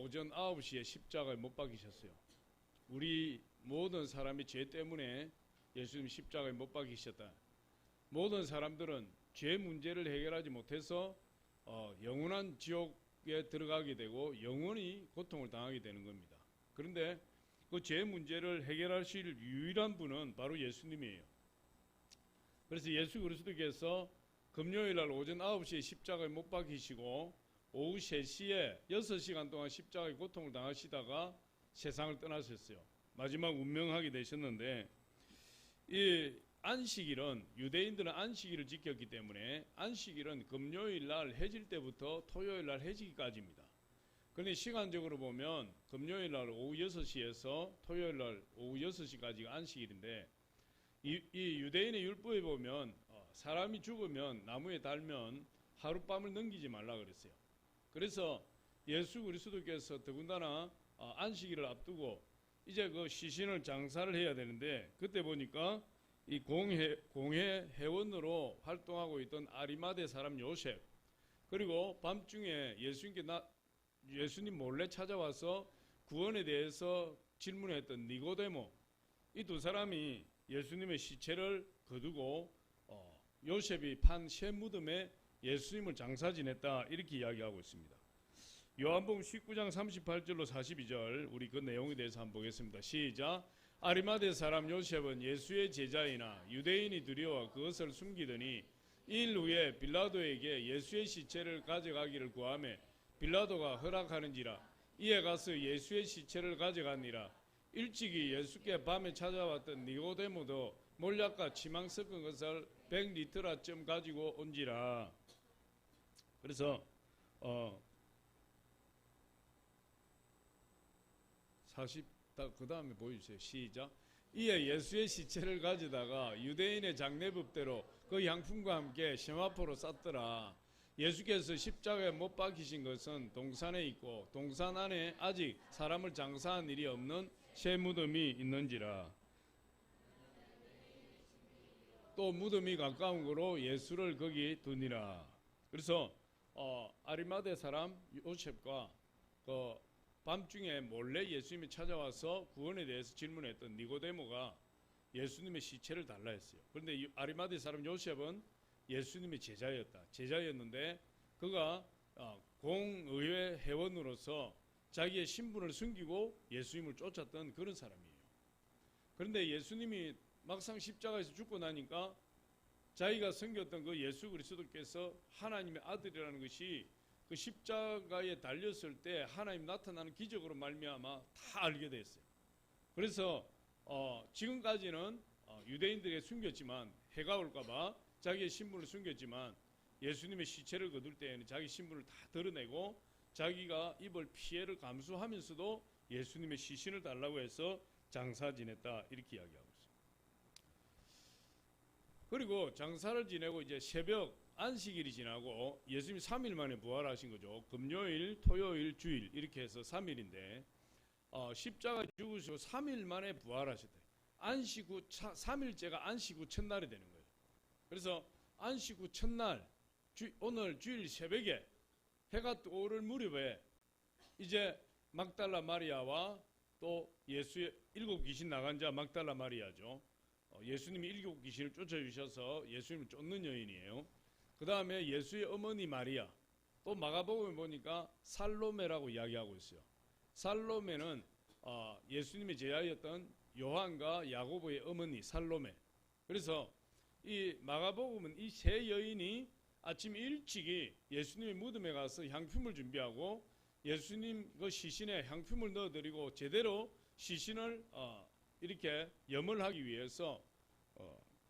오전 9시에 십자가에 못 박히셨어요. 우리 모든 사람이 죄 때문에 예수님 십자가에 못 박히셨다. 모든 사람들은 죄 문제를 해결하지 못해서 영원한 지옥에 들어가게 되고 영원히 고통을 당하게 되는 겁니다. 그런데 그 죄 문제를 해결하실 유일한 분은 바로 예수님이에요. 그래서 예수 그리스도께서 금요일 날 오전 9시에 십자가에 못 박히시고 오후 3시에 6시간 동안 십자가의 고통을 당하시다가 세상을 떠나셨어요. 마지막 운명하게 되셨는데, 이 안식일은, 유대인들은 안식일을 지켰기 때문에 안식일은 금요일 날 해질 때부터 토요일 날 해지기까지입니다. 그런데 시간적으로 보면 금요일 날 오후 6시에서 토요일 날 오후 6시까지가 안식일인데, 이 유대인의 율법에 보면 사람이 죽으면 나무에 달면 하룻밤을 넘기지 말라 그랬어요. 그래서 예수 그리스도께서 더군다나 안식일을 앞두고 이제 그 시신을 장사를 해야 되는데, 그때 보니까 이 공회 회원으로 활동하고 있던 아리마대 사람 요셉, 그리고 밤중에 예수님 몰래 찾아와서 구원에 대해서 질문했던 니고데모, 이 두 사람이 예수님의 시체를 거두고 요셉이 판 새 무덤에 예수님을 장사 지냈다, 이렇게 이야기하고 있습니다. 요한복음 19장 38절로 42절, 우리 그 내용에 대해서 한번 보겠습니다. 시작. 아리마대 사람 요셉은 예수의 제자이나 유대인이 두려워 그것을 숨기더니 일 후에 빌라도에게 예수의 시체를 가져가기를 구하매 빌라도가 허락하는지라. 이에 가서 예수의 시체를 가져가니라. 일찍이 예수께 밤에 찾아왔던 니고데모도 몰약과 치망 섞은 것을 100리터라쯤 가지고 온지라. 그래서 40, 그 다음에 보여주세요. 시작. 이에 예수의 시체를 가져다가 유대인의 장례법대로 그 향품과 함께 세마포로 쌌더라. 예수께서 십자가에 못 박히신 것은 동산에 있고 동산 안에 아직 사람을 장사한 일이 없는 새 무덤이 있는지라. 또 무덤이 가까운 거로 예수를 거기 두니라. 그래서 아리마대 사람 요셉과 그 밤중에 몰래 예수님이 찾아와서 구원에 대해서 질문했던 니고데모가 예수님의 시체를 달라 했어요. 그런데 아리마대 사람 요셉은 예수님의 제자였는데 그가 공의회 회원으로서 자기의 신분을 숨기고 예수님을 쫓았던 그런 사람이에요. 그런데 예수님이 막상 십자가에서 죽고 나니까 자기가 섬겼던 그 예수 그리스도께서 하나님의 아들이라는 것이 그 십자가에 달렸을 때 하나님 나타나는 기적으로 말미암아 다 알게 됐어요. 그래서 지금까지는 유대인들에게 숨겼지만, 해가 올까봐 자기의 신분을 숨겼지만, 예수님의 시체를 거둘 때에는 자기 신분을 다 드러내고 자기가 입을 피해를 감수하면서도 예수님의 시신을 달라고 해서 장사 지냈다, 이렇게 이야기하고 있습니다. 그리고 장사를 지내고 이제 새벽 안식일이 지나고 예수님이 3일 만에 부활하신 거죠. 금요일, 토요일, 주일 이렇게 해서 3일인데 십자가에 죽으시고 3일 만에 부활하셨대요. 안식 후 3일째가 안식 후 첫날이 되는 거예요. 그래서 안식 후 첫날, 오늘 주일 새벽에 해가 떠오를 무렵에 이제 막달라 마리아와 또 예수의 7 귀신 나간 자 막달라 마리아죠. 예수님이 7 귀신을 쫓아주셔서 예수님을 쫓는 여인이에요. 그 다음에 예수의 어머니 마리아, 또 마가복음에 보니까 살로메라고 이야기하고 있어요. 살로메는 예수님의 제자였던 요한과 야고보의 어머니 살로메. 그래서 이 마가복음은 이 세 여인이 아침 일찍이 예수님의 무덤에 가서 향품을 준비하고 예수님 그 시신에 향품을 넣어드리고 제대로 시신을 이렇게 염을 하기 위해서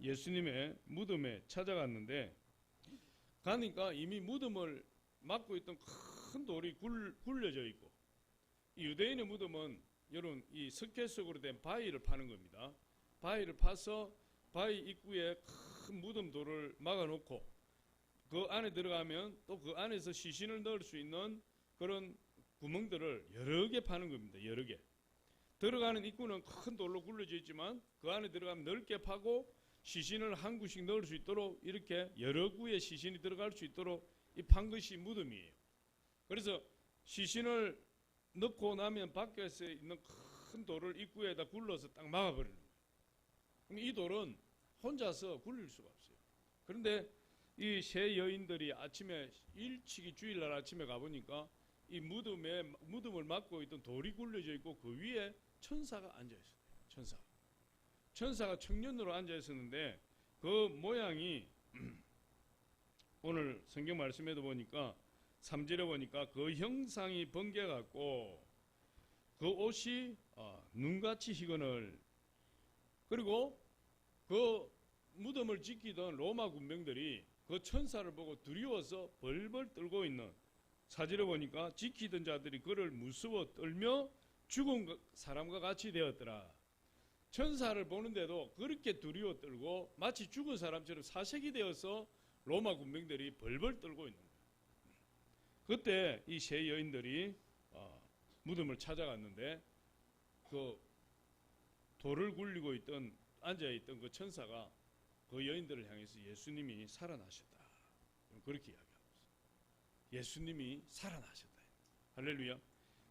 예수님의 무덤에 찾아갔는데, 가니까 이미 무덤을 막고 있던 큰 돌이 굴려져 있고, 이 유대인의 무덤은 여러분 이 석회 속으로 된 바위를 파는 겁니다. 바위를 파서 바위 입구에 큰 무덤 돌을 막아놓고 그 안에 들어가면 또 그 안에서 시신을 넣을 수 있는 그런 구멍들을 여러 개 파는 겁니다. 여러 개. 들어가는 입구는 큰 돌로 굴려져 있지만 그 안에 들어가면 넓게 파고 시신을 한 구씩 넣을 수 있도록 이렇게 여러 구의 시신이 들어갈 수 있도록 이 판 것이 무덤이에요. 그래서 시신을 넣고 나면 밖에서 있는 큰 돌을 입구에다 굴러서 딱 막아버리는 거예요. 그럼 이 돌은 혼자서 굴릴 수가 없어요. 그런데 이 세 여인들이 아침에 일찍이 주일날 아침에 가보니까 이 무덤을 막고 있던 돌이 굴려져 있고 그 위에 천사가 앉아 있어요. 천사가 청년으로 앉아 있었는데 그 모양이 오늘 성경 말씀에도 보니까 3절에 보니까 그 형상이 번개 같고 그 옷이 눈같이 희건을, 그리고 그 무덤을 지키던 로마 군병들이 그 천사를 보고 두려워서 벌벌 떨고 있는, 4절에 보니까 지키던 자들이 그를 무서워 떨며 죽은 사람과 같이 되었더라. 천사를 보는데도 그렇게 두려워 떨고 마치 죽은 사람처럼 사색이 되어서 로마 군병들이 벌벌 떨고 있는 거예요. 그때 이 세 여인들이 무덤을 찾아갔는데 그 돌을 굴리고 있던 앉아있던 그 천사가 그 여인들을 향해서 예수님이 살아나셨다, 그렇게 이야기하고 있어요. 예수님이 살아나셨다. 할렐루야.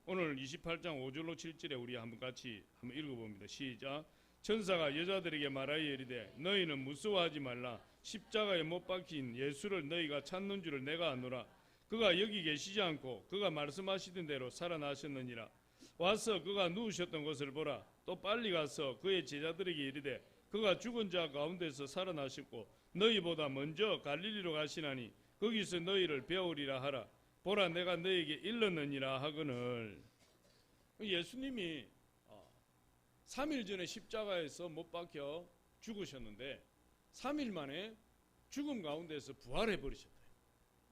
오늘 28장 5절로 7절에 우리 한번 같이 한번 읽어봅니다. 시작. 천사가 여자들에게 말하여 이르되 너희는 무서워하지 말라. 십자가에 못 박힌 예수를 너희가 찾는 줄을 내가 아노라. 그가 여기 계시지 않고 그가 말씀하시던 대로 살아나셨느니라. 와서 그가 누우셨던 것을 보라. 또 빨리 가서 그의 제자들에게 이르되 그가 죽은 자 가운데서 살아나셨고 너희보다 먼저 갈릴리로 가시나니 거기서 너희를 배우리라 하라. 보라, 내가 너희에게 일렀느니라 하거늘. 예수님이 3일 전에 십자가에서 못 박혀 죽으셨는데 3일 만에 죽음 가운데서 부활해 버리셨다.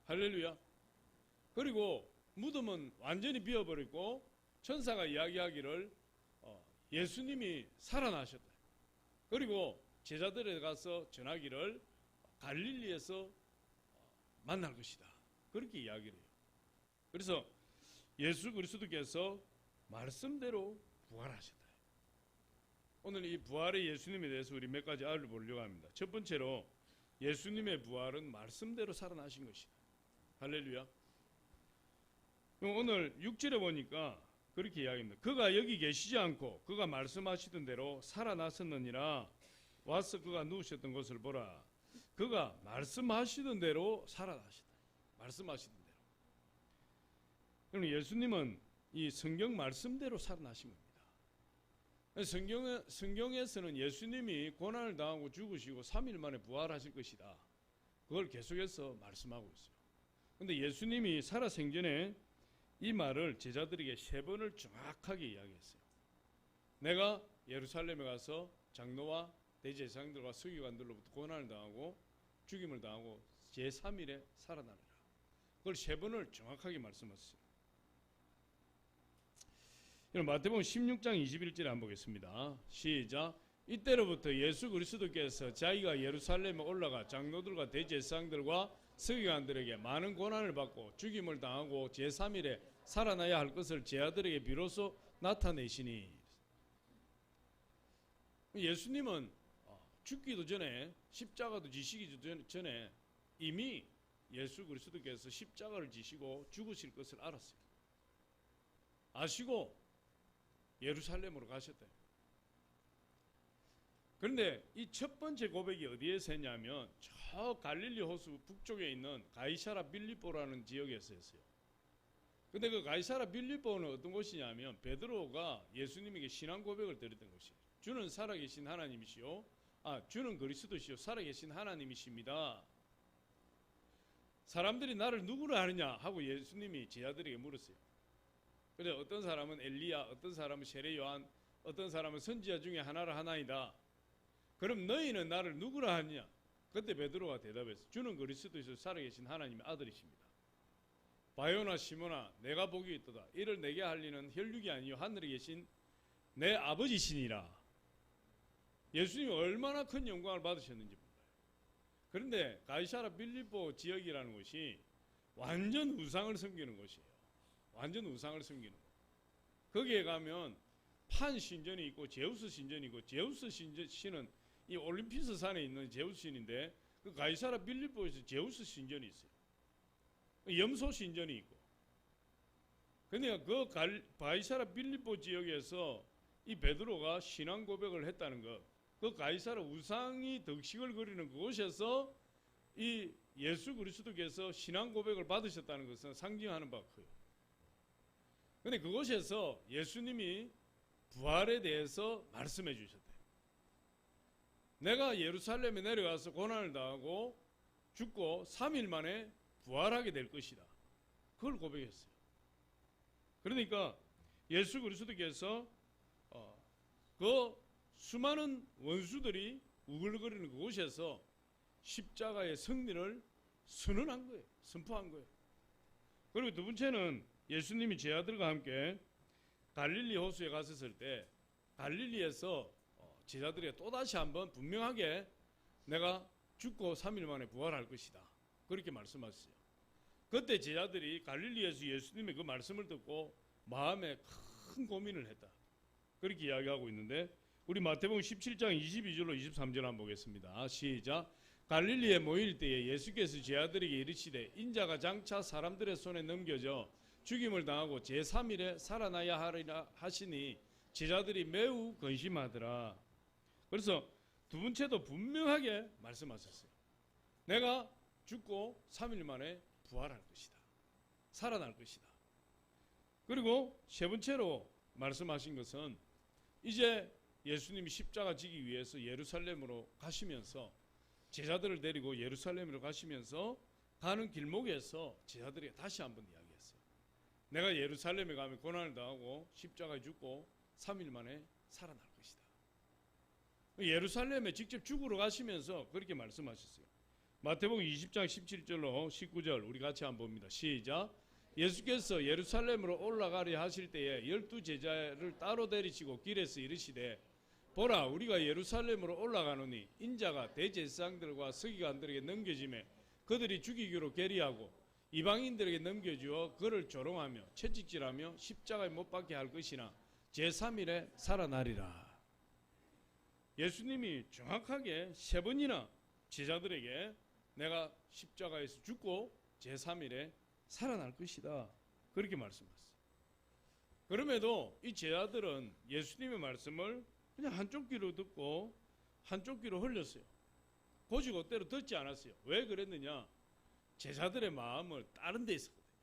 할렐루야. 그리고 무덤은 완전히 비어버렸고 천사가 이야기하기를 예수님이 살아나셨다. 그리고 제자들에 가서 전하기를 갈릴리에서 만날 것이다, 그렇게 이야기를 해요. 그래서 예수 그리스도께서 말씀대로 부활하셨다. 오늘 이 부활의 예수님에 대해서 우리 몇 가지 알아보려고 합니다. 첫 번째로 예수님의 부활은 말씀대로 살아나신 것이다. 할렐루야. 오늘 6절에 보니까 그렇게 이야기합니다. 그가 여기 계시지 않고 그가 말씀하시던 대로 살아났었느니라. 와서 그가 누우셨던 것을 보라. 그가 말씀하시던 대로 살아나시다. 말씀하시던 대로. 그럼 예수님은 이 성경 말씀대로 살아나신 겁니다. 성경에서는 예수님이 고난을 당하고 죽으시고 3일 만에 부활하실 것이다, 그걸 계속해서 말씀하고 있어요. 그런데 예수님이 살아생전에 이 말을 제자들에게 3번을 정확하게 이야기했어요. 내가 예루살렘에 가서 장로와 대제사장들과 서기관들로부터 고난을 당하고 죽임을 당하고 제3일에 살아나리라. 그걸 3번을 정확하게 말씀하셨어요. 마태복음 16장 21절에 한번 보겠습니다. 시작. 이때로부터 예수 그리스도께서 자기가 예루살렘에 올라가 장로들과 대제사장들과 서기관들에게 많은 고난을 받고 죽임을 당하고 제3일에 살아나야 할 것을 제 아들에게 비로소 나타내시니. 예수님은 죽기도 전에, 십자가도 지시기 전에 이미 예수 그리스도께서 십자가를 지시고 죽으실 것을 알았어요. 아시고 예루살렘으로 가셨대요. 그런데 이 첫 번째 고백이 어디에서 했냐면 저 갈릴리 호수 북쪽에 있는 가이사라 빌립보라는 지역에서 했어요. 근데 그 가이사라 빌립보는 어떤 곳이냐면 베드로가 예수님에게 신앙 고백을 드렸던 곳이에요. 주는 살아계신 하나님이시오. 주는 그리스도시오. 살아계신 하나님이십니다. 사람들이 나를 누구로 아느냐 하고 예수님이 제자들에게 물었어요. 그래, 어떤 사람은 엘리야, 어떤 사람은 세례 요한, 어떤 사람은 선지자 중에 하나라 하나이다. 그럼 너희는 나를 누구라 하느냐? 그때 베드로가 대답했어요. 주는 그리스도시오. 살아계신 하나님의 아들이십니다. 바요나 시몬아, 내가 복이 있도다. 이를 내게 할 리는 혈육이 아니요 하늘에 계신 내 아버지시니라. 예수님이 얼마나 큰 영광을 받으셨는지 몰라요. 그런데 가이사라 빌립보 지역이라는 곳이 완전 우상을 섬기는 곳이에요. 완전 우상을 섬기는 거. 거기에 가면 판 신전이 있고 제우스 신전이 있고, 제우스 신은 이 올림피스 산에 있는 제우스 신인데 그 가이사라 빌립보에서 제우스 신전이 있어요. 염소 신전이 있고, 그러니까 그 가이사라 빌립보 지역에서 이 베드로가 신앙 고백을 했다는 것, 그 가이사라 우상이 덕식을 그리는 그곳에서 이 예수 그리스도께서 신앙 고백을 받으셨다는 것은 상징하는 바가 커요. 그런데 그곳에서 예수님이 부활에 대해서 말씀해 주셨대요. 내가 예루살렘에 내려가서 고난을 당하고 죽고 3일 만에 부활하게 될 것이다. 그걸 고백했어요. 그러니까 예수 그리스도께서 그 수많은 원수들이 우글거리는 그곳에서 십자가의 승리를 선언한 거예요. 선포한 거예요. 그리고 두 번째는 예수님이 제 아들과 함께 갈릴리 호수에 갔었을 때 갈릴리에서 제자들에게 또다시 한번 분명하게 내가 죽고 3일 만에 부활할 것이다. 그렇게 말씀하셨어요. 그때 제자들이 갈릴리에서 예수님의 그 말씀을 듣고 마음에 큰 고민을 했다. 그렇게 이야기하고 있는데 우리 마태복음 17장 22절로 23절 한번 보겠습니다. 시작. 갈릴리에 모일 때에 예수께서 제자들에게 이르시되 인자가 장차 사람들의 손에 넘겨져 죽임을 당하고 제3일에 살아나야 하리라 하시니 제자들이 매우 근심하더라. 그래서 두 번째도 분명하게 말씀하셨어요. 내가 죽고 3일 만에 부활할 것이다. 살아날 것이다. 그리고 세 번째로 말씀하신 것은 이제 예수님이 십자가 지기 위해서 예루살렘으로 가시면서 제자들을 데리고 예루살렘으로 가시면서 가는 길목에서 제자들에게 다시 한번 이야기했어요. 내가 예루살렘에 가면 고난을 당하고 십자가에 죽고 3일 만에 살아날 것이다. 예루살렘에 직접 죽으러 가시면서 그렇게 말씀하셨어요. 마태복음 20장 17절로 19절 우리 같이 한번 봅니다. 시작. 예수께서 예루살렘으로 올라가려 하실 때에 12 제자를 따로 데리시고 길에서 이르시되 보라 우리가 예루살렘으로 올라가노니 인자가 대제사장들과 서기관들에게 넘겨지매 그들이 죽이기로 계리하고 이방인들에게 넘겨주어 그를 조롱하며 채찍질하며 십자가에 못 박게 할 것이나 제3일에 살아나리라. 예수님이 정확하게 세 번이나 제자들에게 내가 십자가에서 죽고 제3일에 살아날 것이다. 그렇게 말씀하셨어요. 그럼에도 이 제자들은 예수님의 말씀을 그냥 한쪽 귀로 듣고 한쪽 귀로 흘렸어요. 고지고대로 듣지 않았어요. 왜 그랬느냐? 제자들의 마음을 다른 데 있었거든요.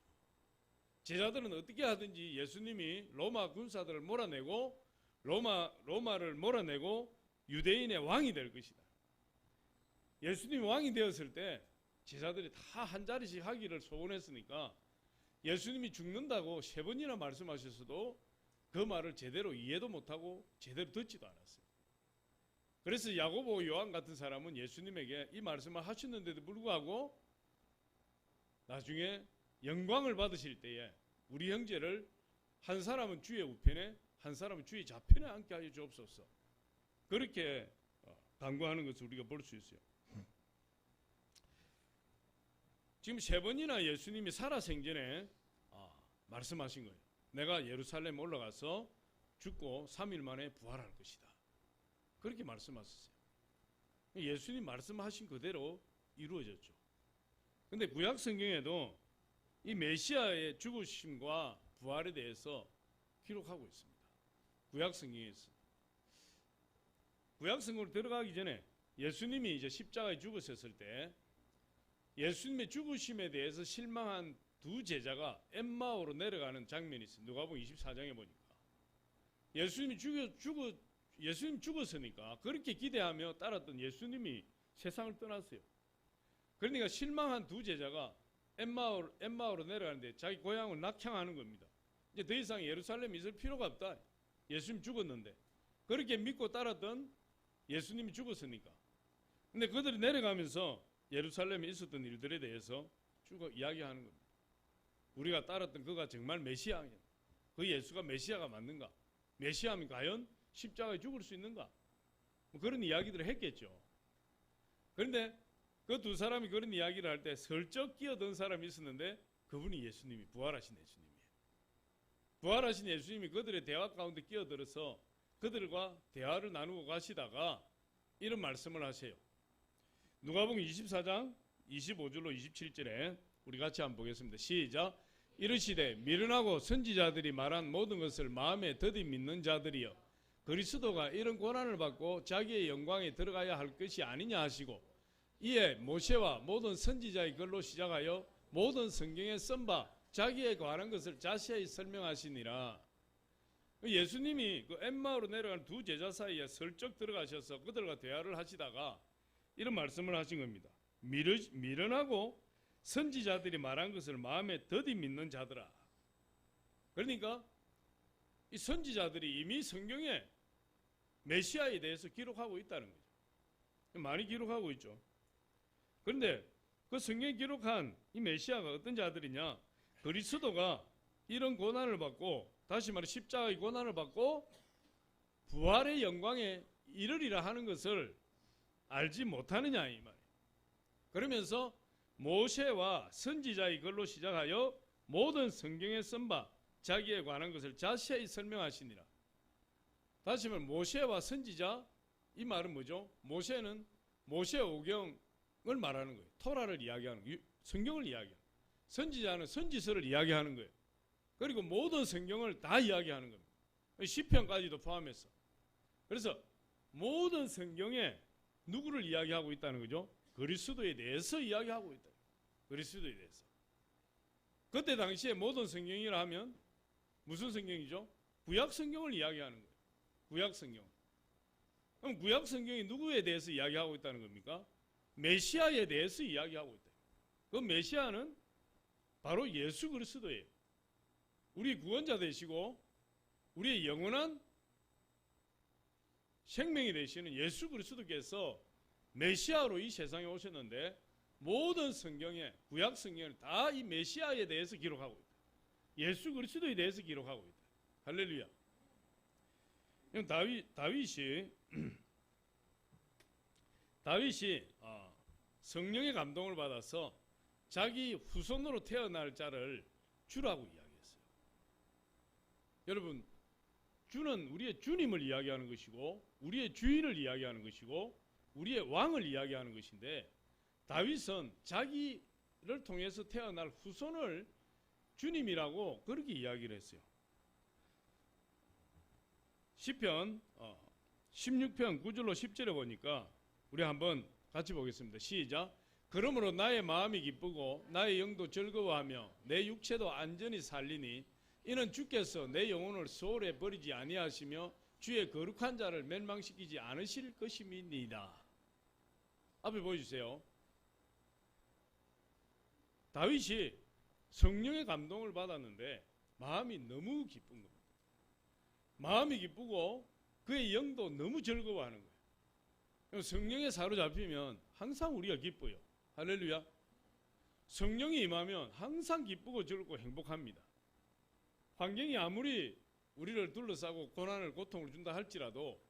제자들은 어떻게 하든지 예수님이 로마 군사들을 몰아내고 로마를 몰아내고 유대인의 왕이 될 것이다. 예수님이 왕이 되었을 때 제자들이 다 한 자리씩 하기를 소원했으니까 예수님이 죽는다고 세 번이나 말씀하셨어도 그 말을 제대로 이해도 못하고 제대로 듣지도 않았어요. 그래서 야고보 요한 같은 사람은 예수님에게 이 말씀을 하셨는데도 불구하고 나중에 영광을 받으실 때에 우리 형제를 한 사람은 주의 우편에 한 사람은 주의 좌편에 앉게 하여 주옵소서. 그렇게 간구하는 것을 우리가 볼 수 있어요. 지금 세 번이나 예수님이 살아생전에 말씀하신 거예요. 내가 예루살렘 올라가서 죽고 3일 만에 부활할 것이다. 그렇게 말씀하셨어요. 예수님 말씀하신 그대로 이루어졌죠. 근데 구약 성경에도 이 메시아의 죽으심과 부활에 대해서 기록하고 있습니다. 구약 성경에서. 구약 성경으로 들어가기 전에 예수님이 이제 십자가에 죽으셨을 때 예수님의 죽으심에 대해서 실망한 두 제자가 엠마오로 내려가는 장면이 있어요. 누가복음 24장에 보니까 예수님 죽었으니까 그렇게 기대하며 따랐던 예수님이 세상을 떠났어요. 그러니까 실망한 두 제자가 엠마오로 내려가는데 자기 고향을 낙향하는 겁니다. 이제 더 이상 예루살렘에 있을 필요가 없다. 예수님 죽었는데 그렇게 믿고 따랐던 예수님이 죽었으니까. 근데 그들이 내려가면서 예루살렘에 있었던 일들에 대해서 쭉 이야기하는 겁니다. 우리가 따랐던 그가 정말 메시아냐? 그 예수가 메시아가 맞는가? 메시아면 과연 십자가에 죽을 수 있는가? 뭐 그런 이야기들을 했겠죠. 그런데 그 두 사람이 그런 이야기를 할 때 슬쩍 끼어든 사람이 있었는데 그분이 예수님이 부활하신 예수님이에요. 부활하신 예수님이 그들의 대화 가운데 끼어들어서 그들과 대화를 나누고 가시다가 이런 말씀을 하세요. 누가복음 24장 25절로 27절에 우리 같이 한번 보겠습니다. 시작. 이르시되 미련하고 선지자들이 말한 모든 것을 마음에 더디 믿는 자들이여 그리스도가 이런 고난을 받고 자기의 영광에 들어가야 할 것이 아니냐 하시고 이에 모세와 모든 선지자의 글로 시작하여 모든 성경에 쓴 바 자기에 관한 것을 자세히 설명하시니라. 예수님이 그 엠마오로 내려간 두 제자 사이에 슬쩍 들어가셔서 그들과 대화를 하시다가 이런 말씀을 하신 겁니다. 미련하고 선지자들이 말한 것을 마음에 더디 믿는 자들아. 그러니까 이 선지자들이 이미 성경에 메시아에 대해서 기록하고 있다는 거죠. 많이 기록하고 있죠. 그런데 그 성경에 기록한 이 메시아가 어떤 자들이냐? 그리스도가 이런 고난을 받고, 다시 말해 십자가의 고난을 받고 부활의 영광에 이르리라 하는 것을 알지 못하느냐 이 말이에요. 그러면서 모세와 선지자의 글로 시작하여 모든 성경에 쓴 바 자기에 관한 것을 자세히 설명하시니라. 다시 말해 모세와 선지자, 이 말은 뭐죠? 모세는 모세오경을 말하는 거예요. 토라를 이야기하는 거예요. 성경을 이야기하는 거예요. 선지자는 선지서를 이야기하는 거예요. 그리고 모든 성경을 다 이야기하는 겁니다. 시편까지도 포함해서. 그래서 모든 성경에 누구를 이야기하고 있다는 거죠? 그리스도에 대해서 이야기하고 있다. 그리스도에 대해서. 그때 당시에 모든 성경이라 하면 무슨 성경이죠? 구약 성경을 이야기하는 거예요. 구약 성경. 그럼 구약 성경이 누구에 대해서 이야기하고 있다는 겁니까? 메시아에 대해서 이야기하고 있다. 그 메시아는 바로 예수 그리스도예요. 우리 구원자 되시고 우리의 영원한 생명이 되시는 예수 그리스도께서 메시아로 이 세상에 오셨는데 모든 성경에, 구약 성경에 다 이 메시아에 대해서 기록하고 있다. 예수 그리스도에 대해서 기록하고 있다. 할렐루야. 다윗이 성령의 감동을 받아서 자기 후손으로 태어날 자를 주라고 이야기했어요. 여러분, 주는 우리의 주님을 이야기하는 것이고 우리의 주인을 이야기하는 것이고 우리의 왕을 이야기하는 것인데, 다윗은 자기를 통해서 태어날 후손을 주님이라고 그렇게 이야기를 했어요. 시편 16편 9절로 10절에 보니까 우리 한번 같이 보겠습니다. 시작. 그러므로 나의 마음이 기쁘고 나의 영도 즐거워하며 내 육체도 안전히 살리니 이는 주께서 내 영혼을 소홀히 버리지 아니하시며 주의 거룩한 자를 멸망시키지 않으실 것임이니이다. 앞에 보여주세요. 다윗이 성령의 감동을 받았는데 마음이 너무 기쁜 겁니다. 마음이 기쁘고 그의 영도 너무 즐거워하는 거예요. 성령에 사로잡히면 항상 우리가 기뻐요. 할렐루야. 성령이 임하면 항상 기쁘고 즐겁고 행복합니다. 환경이 아무리 우리를 둘러싸고 고난을 고통을 준다 할지라도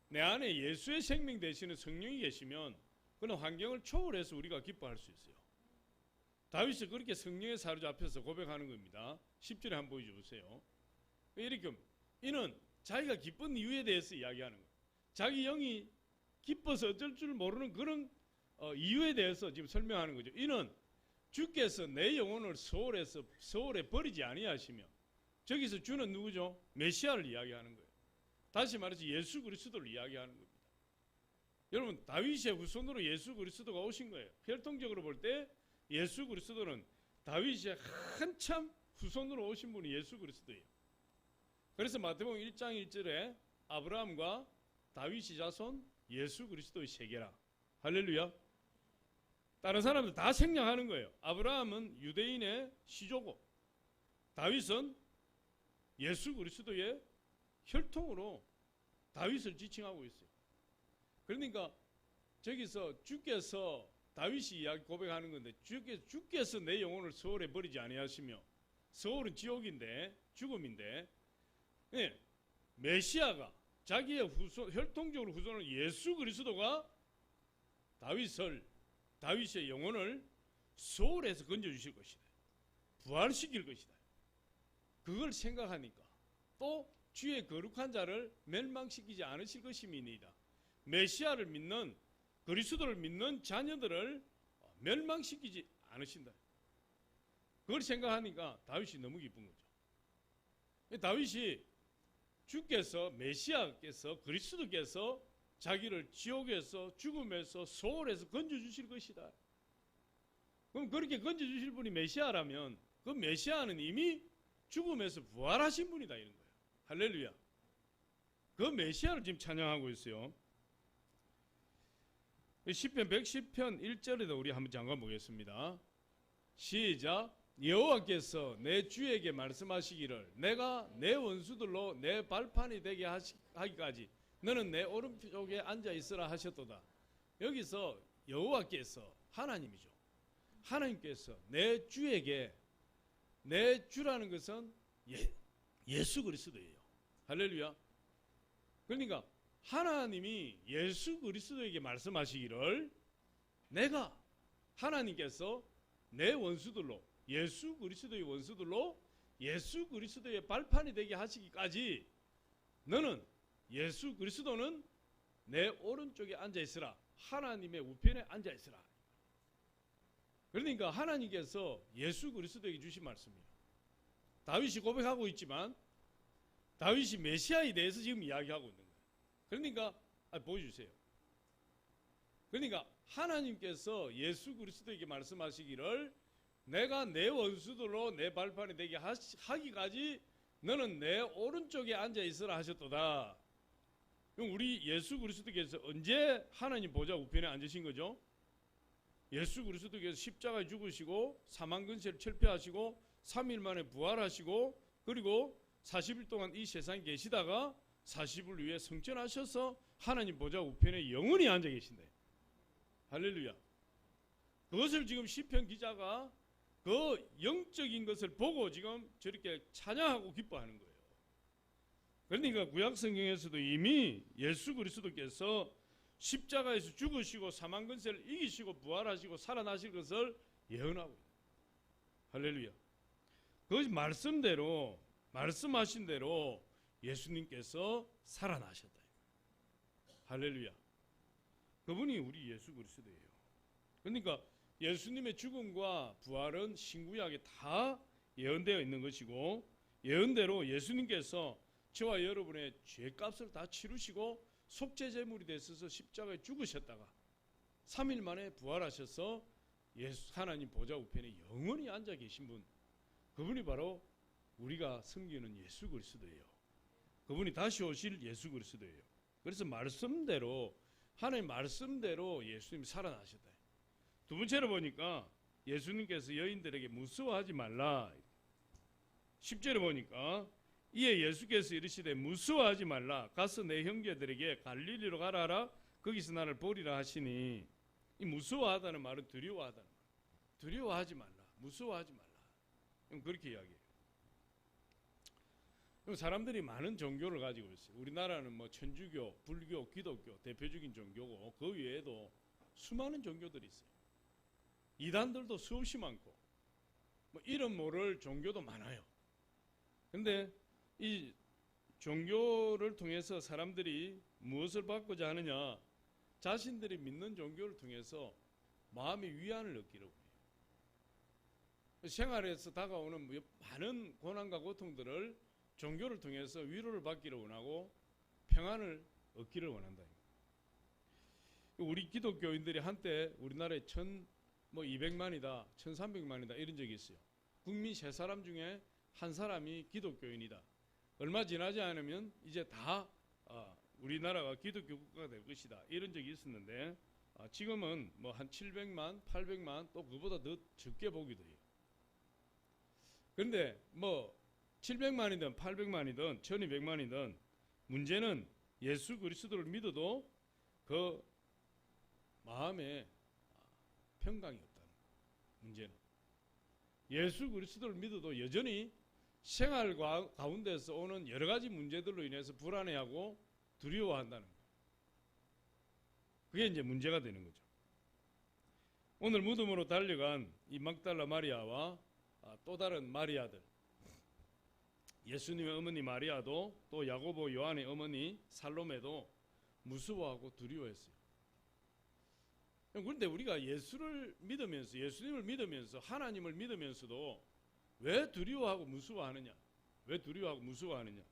내 안에 예수의 생명 되시는 성령이 계시면 그런 환경을 초월해서 우리가 기뻐할 수 있어요. 다윗이 그렇게 성령에 사로잡혀서 고백하는 겁니다. 10절에 한번 보여주세요. 이렇게 이는 자기가 기쁜 이유에 대해서 이야기하는 거예요. 자기 영이 기뻐서 어쩔 줄 모르는 그런 이유에 대해서 지금 설명하는 거죠. 이는 주께서 내 영혼을 소홀에 버리지 아니하시며, 저기서 주는 누구죠? 메시아를 이야기하는 거예요. 다시 말해서 예수 그리스도를 이야기하는 겁니다. 여러분, 다윗의 후손으로 예수 그리스도가 오신 거예요. 혈통적으로 볼 때 예수 그리스도는 다윗의 한참 후손으로 오신 분이 예수 그리스도예요. 그래서 마태복음 1장 1절에 아브라함과 다윗의 자손 예수 그리스도의 세계라. 할렐루야. 다른 사람들 다 생략하는 거예요. 아브라함은 유대인의 시조고 다윗은 예수 그리스도의 혈통으로 다윗을 지칭하고 있어요. 그러니까 저기서 주께서 다윗이 이야기 고백하는 건데, 주께서 내 영혼을 소홀에 버리지 아니하시며, 소홀은 지옥인데 죽음인데, 네, 메시아가 자기의 후손, 혈통적으로 후손은 예수 그리스도가 다윗의 영혼을 소홀해서 건져주실 것이다. 부활시킬 것이다. 그걸 생각하니까 또 주의 거룩한 자를 멸망시키지 않으실 것임이니이다. 메시아를 믿는, 그리스도를 믿는 자녀들을 멸망시키지 않으신다. 그걸 생각하니까 다윗이 너무 기쁜 거죠. 다윗이 주께서, 메시아께서, 그리스도께서 자기를 지옥에서, 죽음에서, 소홀에서 건져주실 것이다. 그럼 그렇게 건져주실 분이 메시아라면 그 메시아는 이미 죽음에서 부활하신 분이다 이런 거예요. 할렐루야. 그 메시아를 지금 찬양하고 있어요. 시편 110편 1절에도 우리 한번 잠깐 보겠습니다. 시작. 여호와께서 내 주에게 말씀하시기를 내가 내 원수들로 내 발판이 되게 하기까지 너는 내 오른쪽에 앉아 있으라 하셨도다. 여기서 여호와께서 하나님이죠. 하나님께서 내 주에게, 내 주라는 것은 예수 그리스도예요. 할렐루야. 그러니까 하나님이 예수 그리스도에게 말씀하시기를 내가, 하나님께서 내 원수들로, 예수 그리스도의 원수들로 예수 그리스도의 발판이 되게 하시기까지 너는, 예수 그리스도는 내 오른쪽에 앉아 있으라. 하나님의 우편에 앉아 있으라. 그러니까 하나님께서 예수 그리스도에게 주신 말씀이에요. 다윗이 고백하고 있지만 다윗이 메시아에 대해서 지금 이야기하고 있는 거예요. 그러니까 보여주세요. 그러니까 하나님께서 예수 그리스도에게 말씀하시기를 내가 내 원수들로 내 발판이 되게 하기까지 너는 내 오른쪽에 앉아 있으라 하셨도다. 그럼 우리 예수 그리스도께서 언제 하나님 보좌 우편에 앉으신 거죠? 예수 그리스도께서 십자가에 죽으시고 사망 근세를 철폐하시고 3일 만에 부활하시고 그리고 40일 동안 이 세상에 계시다가 40일 후에 승천하셔서 하나님 보좌 우편에 영원히 앉아 계신다. 할렐루야. 그것을 지금 시편 기자가 그 영적인 것을 보고 지금 저렇게 찬양하고 기뻐하는 거예요. 그러니까 구약 성경에서도 이미 예수 그리스도께서 십자가에서 죽으시고 사망 근세를 이기시고 부활하시고 살아나실 것을 예언하고 있어요. 할렐루야. 그것이 말씀대로, 말씀하신 대로 예수님께서 살아나셨다. 할렐루야. 그분이 우리 예수 그리스도예요. 그러니까 예수님의 죽음과 부활은 신구약에 다 예언되어 있는 것이고 예언대로 예수님께서 저와 여러분의 죄값을 다 치르시고 속죄제물이 되셔서 십자가에 죽으셨다가 3일 만에 부활하셔서 하나님 보좌 우편에 영원히 앉아 계신 분, 그분이 바로 우리가 섬기는 예수 그리스도예요. 그분이 다시 오실 예수 그리스도예요. 그래서 말씀대로, 하나님 말씀대로 예수님이 살아나셨다. 두 번째로 보니까 예수님께서 여인들에게 무서워하지 말라. 10절에 보니까 이에 예수께서 이르시되 무서워하지 말라. 가서 내 형제들에게 갈릴리로 가라 하라. 거기서 나를 보리라 하시니, 이 무서워하다는 말은 두려워하다는 말. 두려워하지 말라. 무서워하지 말라. 그렇게 이야기해요. 사람들이 많은 종교를 가지고 있어요. 우리나라는 뭐 천주교, 불교, 기독교 대표적인 종교고 그 외에도 수많은 종교들이 있어요. 이단들도 수없이 많고 뭐 이름 모를 종교도 많아요. 근데 이 종교를 통해서 사람들이 무엇을 받고자 하느냐? 자신들이 믿는 종교를 통해서 마음의 위안을 얻기로 해요. 생활에서 다가오는 많은 고난과 고통들을 종교를 통해서 위로를 받기를 원하고 평안을 얻기를 원한다. 우리 기독교인들이 한때 우리나라에 200만이다, 1300만이다 이런 적이 있어요. 국민 3사람 중에 한 사람이 기독교인이다. 얼마 지나지 않으면 이제 다 우리나라가 기독교 국가가 될 것이다. 이런 적이 있었는데 지금은 뭐 한 700만, 800만 또 그보다 더 적게 보기도 해요. 그런데 뭐 700만이든 800만이든 1200만이든 문제는 예수 그리스도를 믿어도 그 마음에 평강이 없다는 거예요. 문제는 예수 그리스도를 믿어도 여전히 생활 가운데서 오는 여러 가지 문제들로 인해서 불안해하고 두려워한다는 거예요. 그게 이제 문제가 되는 거죠. 오늘 무덤으로 달려간 이 막달라 마리아와 또 다른 마리아들, 예수님의 어머니 마리아도 또 야고보 요한의 어머니 살로메도 무서워하고 두려워했어요. 그런데 우리가 예수를 믿으면서, 예수님을 믿으면서, 하나님을 믿으면서도 왜 두려워하고 무서워하느냐? 왜 두려워하고 무서워하느냐?